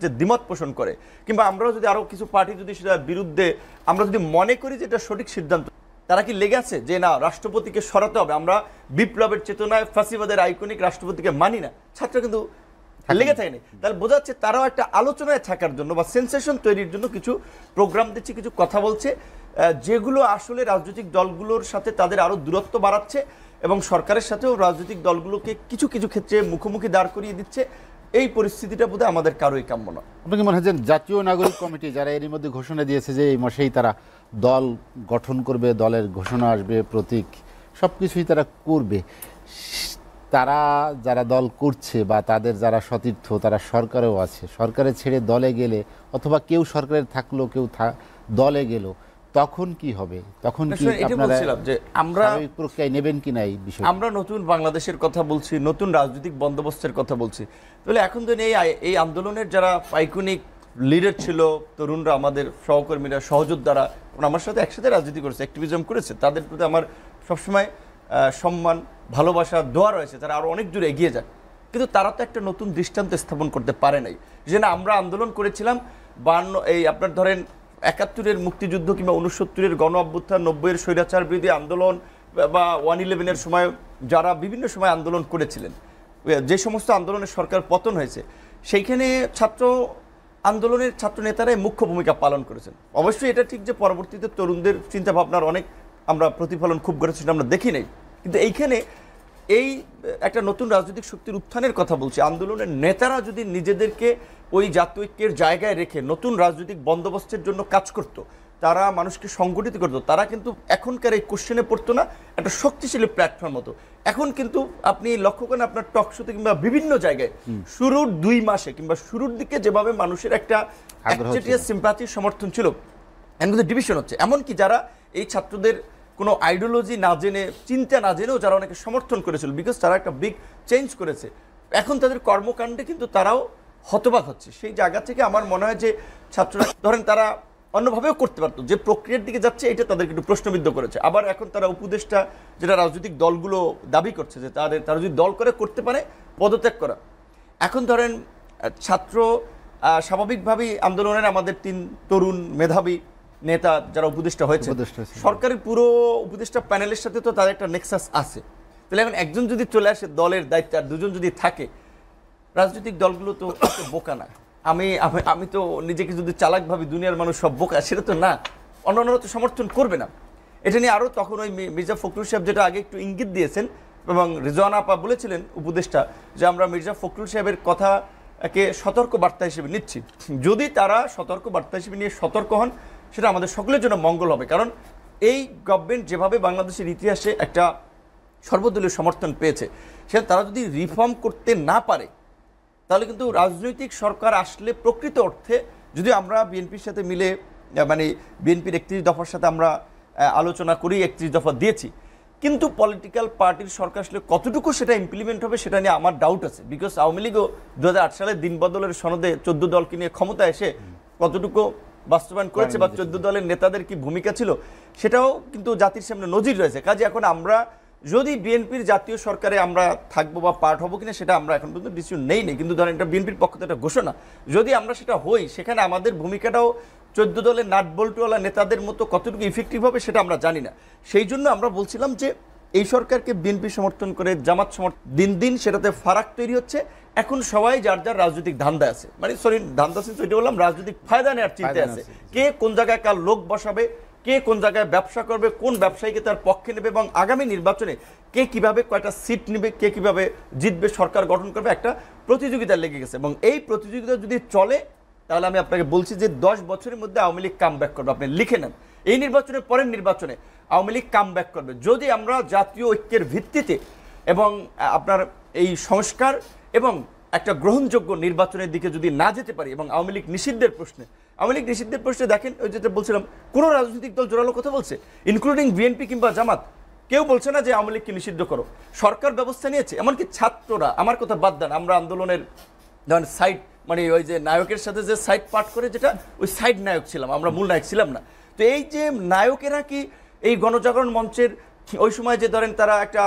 যে দ্বিমত পোষণ করে, কিংবা আমরাও যদি আরো কিছু পার্টি যদি সেটার বিরুদ্ধে আমরা যদি মনে করি যে এটা সঠিক সিদ্ধান্ত, তারা কি লেগে আছে যে না রাষ্ট্রপতিকে সরাতে হবে, আমরা বিপ্লবের চেতনায় ফাঁসিবাদের আইকনিক রাষ্ট্রপতিকে মানি না, ছাত্র কিন্তু লেগে থাকেনি। তাহলে বোঝা যাচ্ছে তারাও একটা আলোচনায় থাকার জন্য বা সেন্সেশন তৈরির জন্য কিছু প্রোগ্রাম দিচ্ছে, কিছু কথা বলছে, যেগুলো আসলে রাজনৈতিক দলগুলোর সাথে তাদের আরো দূরত্ব বাড়াচ্ছে এবং সরকারের সাথেও রাজনৈতিক দলগুলোকে কিছু কিছু ক্ষেত্রে মুখোমুখি দাঁড় করিয়ে দিচ্ছে। এই পরিস্থিতিটা বোধহয় আমাদের কারোই কাম্য না। আপনি কি মনে হয় যে জাতীয় নাগরিক কমিটি যারা এরই মধ্যে ঘোষণা দিয়েছে যে এই মাসেই তারা দল গঠন করবে, দলের ঘোষণা আসবে, প্রতীক সব কিছুই তারা করবে, তারা যারা দল করছে বা তাদের যারা সতীর্থ তারা সরকারেও আছে, সরকারে ছেড়ে দলে গেলে অথবা কেউ সরকারে থাকলো কেউ দলে গেল, তখন কি হবে? তখন কি আপনারা যে আমরা প্রক্রিয়ায় নেবেন কিনা এই বিষয়ে? আমরা নতুন বাংলাদেশের কথা বলছি, নতুন রাজনৈতিক বন্দোবস্তের কথা বলছি, তাহলে এখন তো এই আন্দোলনের যারা আইকনিক লিডার ছিল, তরুণরা, আমাদের সহকর্মীরা, সহযোদ্ধারা, আমার সাথে একসাথে রাজনীতি করেছে, অ্যাক্টিভিজম করেছে, তাদের প্রতি আমার সবসময় সম্মান, ভালোবাসা, দোয়া রয়েছে, তারা আরো অনেক দূর এগিয়ে যায়। কিন্তু তারা তো একটা নতুন দৃষ্টান্ত স্থাপন করতে পারে নাই যে না আমরা আন্দোলন করেছিলাম 52 এই আপনার ধরেন 71-এর মুক্তিযুদ্ধ কিংবা 69-এর গণ অভ্যুত্থান, 90-এর স্বৈরাচার বিরোধী আন্দোলন বা 111-এর সময় যারা বিভিন্ন সময় আন্দোলন করেছিলেন, যে সমস্ত আন্দোলনের সরকার পতন হয়েছে, সেইখানে ছাত্র আন্দোলনের ছাত্র নেতারাই মুখ্য ভূমিকা পালন করেছেন। অবশ্যই এটা ঠিক যে পরবর্তীতে তরুণদের চিন্তা ভাবনার অনেক আমরা প্রতিফলন খুব করেছি, সেটা আমরা দেখি নাই। কিন্তু এইখানে এই একটা নতুন রাজনৈতিক শক্তির উত্থানের কথা বলছি, আন্দোলনের নেতারা যদি নিজেদেরকে ওই জাতীয় ঐক্যের জায়গায় রেখে নতুন রাজনৈতিক বন্দোবস্তের জন্য কাজ করত, তারা মানুষকে সংগঠিত করতো, তারা কিন্তু এখনকার এই কোশ্চেনে পড়তো না, একটা শক্তিশালী প্ল্যাটফর্ম হতো। এখন কিন্তু আপনি লক্ষ্য করেন আপনার টক শোতে কিংবা বিভিন্ন জায়গায় শুরুর 2 মাসে কিংবা শুরুর দিকে যেভাবে মানুষের একটা সিম্প্যাথি সমর্থন ছিল, এখন কিন্তু ডিভিশন হচ্ছে। এমনকি যারা এই ছাত্রদের কোনো আইডিওলজি না জেনে, চিন্তা না জেনেও যারা অনেকে সমর্থন করেছিল, বিকজ তারা একটা বিগ চেঞ্জ করেছে, এখন তাদের কর্মকাণ্ডে কিন্তু তারাও হতবাক হচ্ছে। সেই জায়গা থেকে আমার মনে হয় যে ছাত্ররা ধরেন তারা অন্যভাবেও করতে পারতো, যে প্রক্রিয়ার দিকে যাচ্ছে এটা তাদেরকে একটু প্রশ্নবিদ্ধ করেছে। আবার এখন তারা উপদেষ্টা যেটা রাজনৈতিক দলগুলো দাবি করছে যে তারা যদি দল করে করতে পারে পদত্যাগ করা। এখন ধরেন ছাত্র স্বাভাবিকভাবেই আন্দোলনের আমাদের 3 তরুণ মেধাবী নেতা যারা উপদেষ্টা হয়েছে, সরকারের পুরো উপদেষ্টা প্যানেলের সাথে তো তাদের একটা নেক্সাস আছে। তাহলে এখন একজন যদি চলে আসে দলের দায়িত্বে আর 2জন যদি থাকে, রাজনৈতিক দলগুলো তো বোকা না। আমি তো নিজেকে যদি চালাক ভাবি দুনিয়ার মানুষ সব বোকা, সেটা তো না, অন্যান্যরা তো সমর্থন করবে না। এটা নিয়ে আরও তখন ওই মির্জা ফখরুল সাহেব যেটা আগে একটু ইঙ্গিত দিয়েছেন এবং রিজওয়ানা আপা বলেছিলেন উপদেষ্টা, যে আমরা মির্জা ফখরুল সাহেবের কথাকে সতর্ক বার্তা হিসেবে নিচ্ছি, যদি তারা সতর্ক বার্তা হিসেবে নিয়ে সতর্ক হন সেটা আমাদের সকলের জন্য মঙ্গল হবে। কারণ এই গভর্নমেন্ট যেভাবে বাংলাদেশের ইতিহাসে একটা সর্বদলীয় সমর্থন পেয়েছে, সেটা তারা যদি রিফর্ম করতে না পারে, তাহলে কিন্তু রাজনৈতিক সরকার আসলে প্রকৃত অর্থে, যদি আমরা বিএনপির সাথে মিলে মানে বিএনপির 31 দফার সাথে আমরা আলোচনা করি, 31 দফা দিয়েছি, কিন্তু পলিটিক্যাল পার্টির সরকার আসলে কতটুকু সেটা ইমপ্লিমেন্ট হবে সেটা নিয়ে আমার ডাউট আছে। বিকজ আওয়ামী লীগও 2008 সালে দিন বদলের সনদে 14 দলকে নিয়ে ক্ষমতা এসে কতটুকু বাস্তবায়ন করেছে বা 14 দলের নেতাদের কি ভূমিকা ছিল সেটাও কিন্তু জাতির সামনে নজির রয়েছে। কাজে এখন আমরা যদি বিএনপির জাতীয় সরকারে আমরা থাকবো বা পার্ট হবো কিনা সেটা আমরা এখন পর্যন্ত ডিসিশন নেই, কিন্তু ধরেন এটা বিএনপির পক্ষ থেকে একটা ঘোষণা, যদি আমরা সেটা হই, সেখানে আমাদের ভূমিকাটাও 14 দলের নাটবল্টুওয়ালা নেতাদের মতো কতটুকু ইফেক্টিভ হবে সেটা আমরা জানি না। সেই জন্য আমরা বলছিলাম যে এই সরকারকে বিএনপি সমর্থন করে জামাত সমর্থন, দিন দিন সেটাতে ফারাক তৈরি হচ্ছে। এখন সবাই যার যার রাজনৈতিক ধান্দা আছে, মানে সরি ধান্দা আছে তো এটা বললাম, রাজনৈতিক ফায়দা নেওয়ার চিন্তা আছে, কে কোন জায়গায় কার লোক বসাবে, কে কোন জায়গায় ব্যবসা করবে, কোন ব্যবসায়ীকে তার পক্ষে নেবে, এবং আগামী নির্বাচনে কে কিভাবে কয়টা সিট নেবে, কে কিভাবে জিতবে, সরকার গঠন করবে, একটা প্রতিযোগিতা লেগে গেছে। এবং এই প্রতিযোগিতা যদি চলে তাহলে আমি আপনাকে বলছি যে 10 বছরের মধ্যে আওয়ামী লীগ কাম ব্যাক করবে। আপনি লিখে নেন, এই নির্বাচনের পরের নির্বাচনে আওয়ামী লীগ কাম ব্যাক করবে, যদি আমরা জাতীয় ঐক্যের ভিত্তিতে এবং আপনার এই সংস্কার এবং একটা গ্রহণযোগ্য নির্বাচনের দিকে যদি না যেতে পারি। এবং আওয়ামী লীগ নিষিদ্ধের প্রশ্নে দেখেন, ওই যেটা বলছিলাম, কোনো রাজনৈতিক দল জোরালো কথা বলছে, ইনক্লুডিং বিএনপি কিংবা জামাত, কেউ বলছে না যে আওয়ামী লীগকে নিষিদ্ধ করো। সরকার ব্যবস্থা নিয়েছে, এমনকি ছাত্ররা, আমার কথা বাদ দেন, আমরা আন্দোলনের ধরেন সাইড মানে ওই যে নায়কের সাথে যে সাইড পার্ট করে, যেটা ওই সাইড নায়ক ছিলাম আমরা, মূল নায়ক ছিলাম না। তো এই যে নায়কেরা কি এই গণজাগরণ মঞ্চের ওই সময় যে ধরেন তারা একটা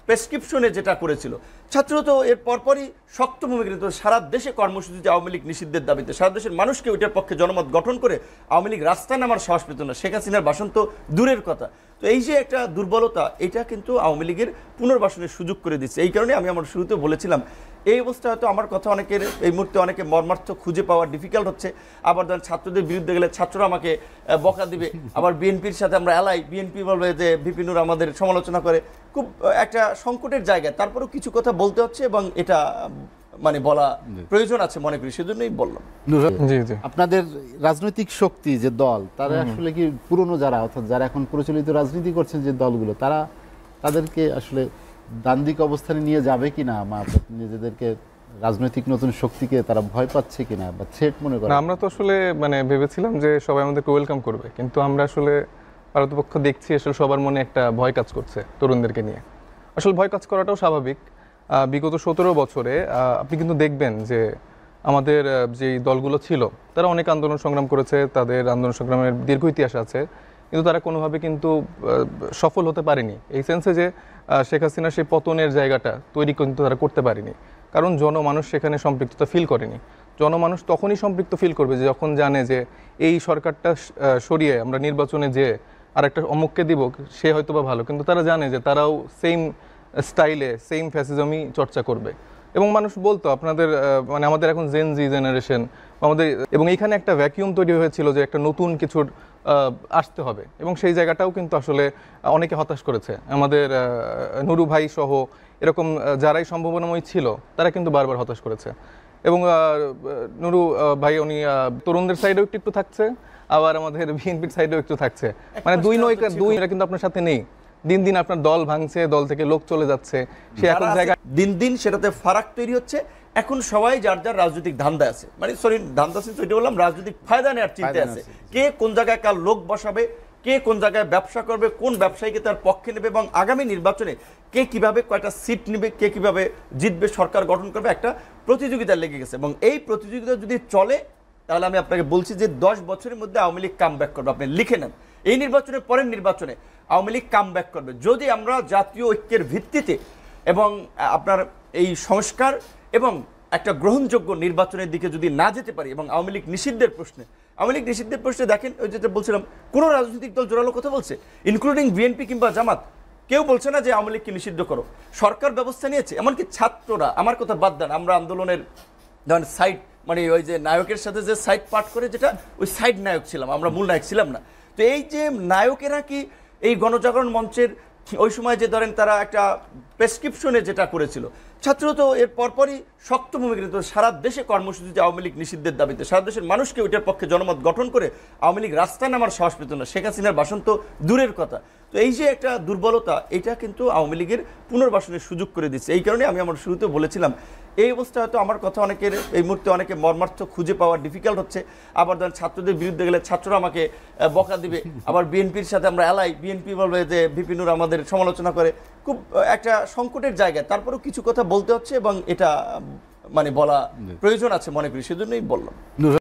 প্রেসক্রিপশনে যেটা করেছিল, ছাত্ররা তো এর পরপরই শক্ত ভূমিকা নিত সারা দেশে কর্মসূচিতে আওয়ামী লীগ নিষিদ্ধের দাবিতে, সারা দেশের মানুষকে ওইটার পক্ষে জনমত গঠন করে আওয়ামী লীগ রাস্তায় নামার সাহস পেত না। শেখ হাসিনার বাসন তো দূরের কথা। তো এই যে একটা দুর্বলতা, এটা কিন্তু আওয়ামী লীগের পুনর্বাসনের সুযোগ করে দিচ্ছে। এই কারণে আমি আমার শুরুতে বলেছিলাম এই অবস্থায় হয়তো আমার কথা অনেকের এই মুহূর্তে অনেকে মর্মার্থ খুঁজে পাওয়া ডিফিকাল্ট হচ্ছে। আবার ধরেন ছাত্রদের বিরুদ্ধে গেলে ছাত্ররা আমাকে বকা দিবে, আবার বিএনপির সাথে আমরা এলাই, বিএনপি বলবে যে ভিপি নূর আমাদের সমালোচনা করে। খুব একটা সংকটের জায়গায় তারপরেও কিছু কথা বলতে হচ্ছে এবং এটা মানে বলা প্রয়োজন আছে মনে করি, সেজন্যই বললাম। আপনাদের রাজনৈতিক শক্তি যে দল, তারা আসলে কি পুরনো যারা, অর্থাৎ যারা এখন প্রচলিত রাজনীতি করছেন যে দলগুলো, তাদেরকে আসলে ডান দিক অবস্থানে নিয়ে যাবে কিনা, নিজেদেরকে রাজনৈতিক নতুন শক্তিকে তারা ভয় পাচ্ছে কিনা বা থ্রেট মনে করে? আমরা তো আসলে মানে ভেবেছিলাম যে সবাই আমাদেরকে ওয়েলকাম করবে, কিন্তু আমরা আসলে পারতপক্ষ দেখছি আসলে সবার মনে একটা ভয় কাজ করছে তরুণদেরকে নিয়ে। আসলে ভয় কাজ করাটাও স্বাভাবিক। বিগত 17 বছরে আপনি কিন্তু দেখবেন যে আমাদের যে দলগুলো ছিল তারা অনেক আন্দোলন সংগ্রাম করেছে, তাদের আন্দোলন সংগ্রামের দীর্ঘ ইতিহাস আছে, কিন্তু তারা কোনোভাবে কিন্তু সফল হতে পারেনি। এই সেন্সে যে শেখ হাসিনার সেই পতনের জায়গাটা তৈরি কিন্তু তারা করতে পারেনি, কারণ জনমানুষ সেখানে সম্পৃক্ততা ফিল করেনি। জনমানুষ তখনই সম্পৃক্ত ফিল করবে যখন জানে যে এই সরকারটা সরিয়ে আমরা নির্বাচনে যে আর একটা অমুককে দিব, সে হয়তো বা ভালো, কিন্তু তারা জানে যে তারাও সেম স্টাইলে সেম ফ্যাসিজমই চর্চা করবে। এবং মানুষ বলতো আপনাদের মানে আমাদের এখন জেনজি জেনারেশন আমাদের, এবং এইখানে একটা ভ্যাকিউম তৈরি হয়েছিল যে একটা নতুন কিছুর আসতে হবে, এবং সেই জায়গাটাও কিন্তু আসলে অনেকে হতাশ করেছে। আমাদের নুরু ভাই সহ এরকম যারাই সম্ভাবনাময় ছিল তারা কিন্তু বারবার হতাশ করেছে। এবং নুরু ভাই উনি তরুণদের সাইডেও একটু থাকছে, আবার আমাদের বিএনপির সাইডেও একটু থাকছে, মানে দুই কিন্তু আপনার সাথে নেই। দিন দিন আপনার দল ভাঙছে, দল থেকে লোক চলে যাচ্ছে, সে এখন জায়গায় দিন দিন সেটাতে ফারাক তৈরি হচ্ছে। এখন সবাই যার যার রাজনৈতিক ধান্দা আছে, মানে সরি ধান্দা আছে সেটা বললাম, রাজনৈতিক ফায়দা নেওয়ার চিন্তা আছে। কে কোন জায়গায় কার লোক বসাবে, কে কোন জায়গায় ব্যবসা করবে, কোন ব্যবসায়ীকে তার পক্ষে নেবে, এবং আগামী নির্বাচনে কে কিভাবে কয়টা সিট নেবে, কে কিভাবে জিতবে, সরকার গঠন করবে, একটা প্রতিযোগিতা লেগে গেছে। এবং এই প্রতিযোগিতা যদি চলে তাহলে আমি আপনাকে বলছি যে 10 বছরের মধ্যে আওয়ামী লীগ কাম ব্যাক করবে। আপনি লিখে নেন, এই নির্বাচনের পরের নির্বাচনে আওয়ামী লীগ কাম ব্যাক করবে যদি আমরা জাতীয় ঐক্যের ভিত্তিতে এবং আপনার এই সংস্কার এবং একটা গ্রহণযোগ্য নির্বাচনের দিকে যদি না যেতে পারি। এবং আওয়ামী লীগ নিষিদ্ধের প্রশ্নে দেখেন, ওই যেটা বলছিলাম, কোনো রাজনৈতিক দল জোরালো কথা বলছে, ইনক্লুডিং বিএনপি কিংবা জামাত, কেউ বলছে না যে আওয়ামী লীগকে নিষিদ্ধ করো। সরকার ব্যবস্থা নিয়েছে, এমনকি ছাত্ররা, আমার কথা বাদ দেন, আমরা আন্দোলনের ধরেন সাইড মানে ওই যে নায়কের সাথে যে সাইড পার্ট করে, যেটা ওই সাইড নায়ক ছিলাম আমরা, মূল নায়ক ছিলাম না। তো এই যে নায়কেরা কি এই গণজাগরণ মঞ্চের ওই সময় যে ধরেন তারা একটা প্রেসক্রিপশনে যেটা করেছিল, ছাত্ররা তো এর পরপরই শক্ত ভূমিকা নিত সারা দেশে কর্মসূচিতে আওয়ামী লীগ নিষিদ্ধের দাবিতে, সারা দেশের মানুষকে ওইটার পক্ষে জনমত গঠন করে আওয়ামী লীগ রাস্তায় নামার সাহস পেত না। শেখ হাসিনার বাসন তো দূরের কথা। তো এই যে একটা দুর্বলতা, এটা কিন্তু আওয়ামী লীগের পুনর্বাসনের সুযোগ করে দিচ্ছে। এই কারণে আমি আমার শুরুতে বলেছিলাম এই অবস্থায় হয়তো আমার কথা অনেকের এই মুহূর্তে অনেকে মর্মার্থ খুঁজে পাওয়া ডিফিকাল্ট হচ্ছে। আবার ধরেন ছাত্রদের বিরুদ্ধে গেলে ছাত্ররা আমাকে বকা দিবে, আবার বিএনপির সাথে আমরা এলাই, বিএনপি বলবে যে ভিপি নূর আমাদের সমালোচনা করে। খুব একটা সংকটের জায়গায় তারপরেও কিছু কথা বলতে হচ্ছে এবং এটা মানে বলা প্রয়োজন আছে মনে করি, সেজন্যই বললাম।